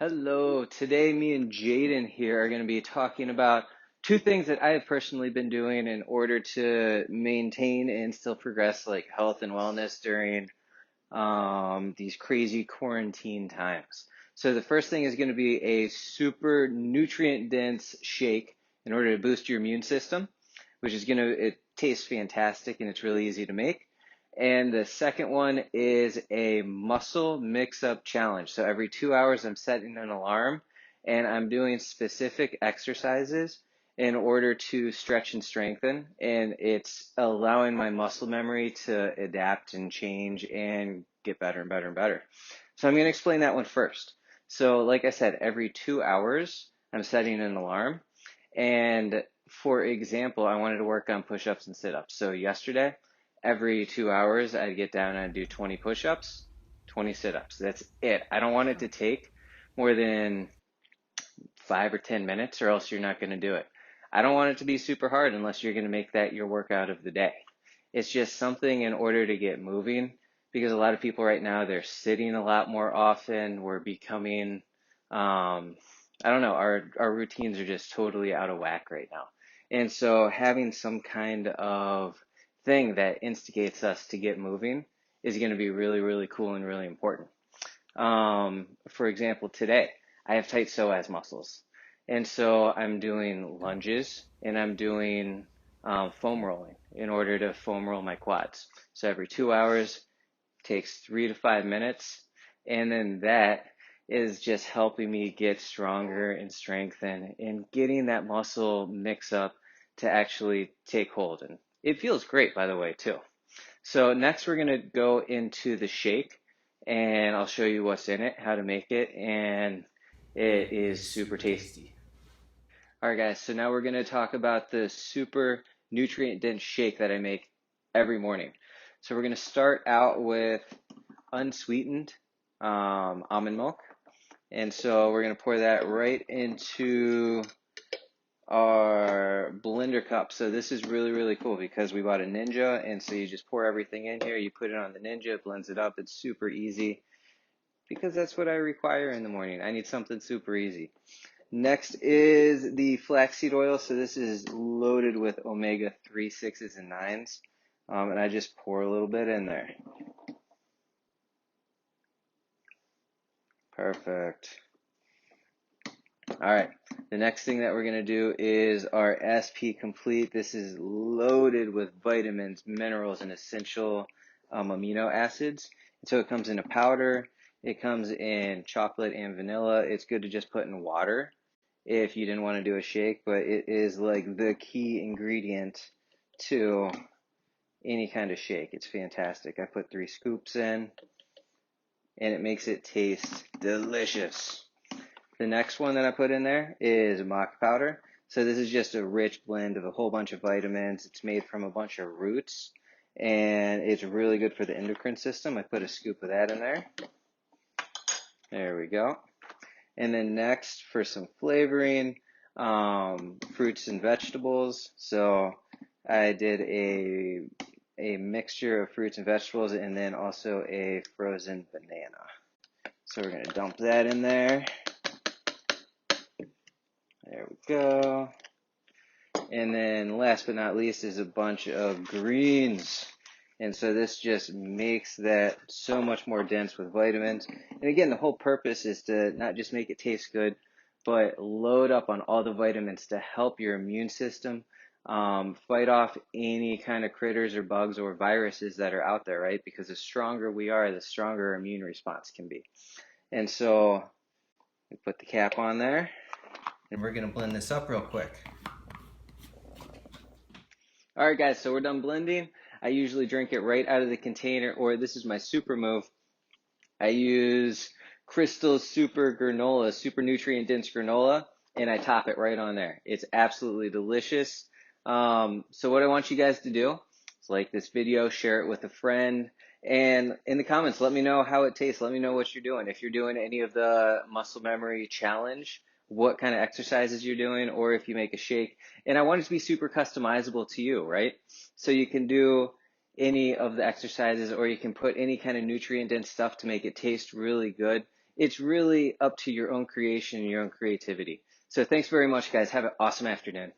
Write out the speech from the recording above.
Hello, today me and Jaden here are going to be talking about two things that I have personally been doing in order to maintain and still progress like health and wellness during these crazy quarantine times. So the first thing is going to be a super nutrient dense shake in order to boost your immune system, which is it tastes fantastic and it's really easy to make. And the second one is a muscle mix-up challenge. So every 2 hours, I'm setting an alarm and I'm doing specific exercises in order to stretch and strengthen. And it's allowing my muscle memory to adapt and change and get better and better and better. So I'm going to explain that one first. So, like I said, every 2 hours, I'm setting an alarm. And for example, I wanted to work on push-ups and sit-ups. So yesterday, every 2 hours, I'd get down and I'd do 20 push-ups, 20 sit-ups. That's it. I don't want it to take more than 5 or 10 minutes, or else you're not going to do it. I don't want it to be super hard unless you're going to make that your workout of the day. It's just something in order to get moving, because a lot of people right now, they're sitting a lot more often. We're becoming, I don't know, our routines are just totally out of whack right now. And so having some kind of thing that instigates us to get moving is going to be really, really cool and really important. For example, today I have tight psoas muscles, and so I'm doing lunges and I'm doing foam rolling in order to foam roll my quads. So every 2 hours takes 3 to 5 minutes, and then that is just helping me get stronger and strengthen and getting that muscle mix up to actually take hold. And it feels great, by the way, too. So next we're going to go into the shake and I'll show you what's in it, how to make it, and it is super tasty. All right, guys, so now we're going to talk about the super nutrient dense shake that I make every morning. So we're going to start out with unsweetened almond milk. And so we're going to pour that right into our blender cup. So this is really, really cool because we bought a Ninja, and so you just pour everything in here, you put it on the Ninja, it blends it up. It's super easy because that's what I require in the morning. I need something super easy. Next is the flaxseed oil. So this is loaded with omega-3, 6s, and 9s. And I just pour a little bit in there. Perfect. All right, the next thing that we're going to do is our SP Complete. This is loaded with vitamins, minerals, and essential amino acids. And so it comes in a powder. It comes in chocolate and vanilla. It's good to just put in water if you didn't want to do a shake, but it is like the key ingredient to any kind of shake. It's fantastic. I put 3 scoops in, and it makes it taste delicious. The next one that I put in there is maca powder. So this is just a rich blend of a whole bunch of vitamins. It's made from a bunch of roots, and it's really good for the endocrine system. I put a scoop of that in there. There we go. And then next, for some flavoring, fruits and vegetables. So I did a mixture of fruits and vegetables, and then also a frozen banana. So we're going to dump that in there. There we go. And then last but not least is a bunch of greens. And so this just makes that so much more dense with vitamins. And again, the whole purpose is to not just make it taste good, but load up on all the vitamins to help your immune system fight off any kind of critters or bugs or viruses that are out there, right? Because the stronger we are, the stronger our immune response can be. And so we put the cap on there. And we're going to blend this up real quick. All right, guys, so we're done blending. I usually drink it right out of the container, or this is my super move. I use Crystal's Super Granola, super nutrient dense granola, and I top it right on there. It's absolutely delicious. So what I want you guys to do is like this video, share it with a friend, and in the comments, let me know how it tastes. Let me know what you're doing. If you're doing any of the muscle memory challenge, what kind of exercises you're doing, or if you make a shake. And I want it to be super customizable to you, right? So you can do any of the exercises, or you can put any kind of nutrient dense stuff to make it taste really good It's really up to your own creation and your own creativity. So thanks very much, guys. Have an awesome afternoon.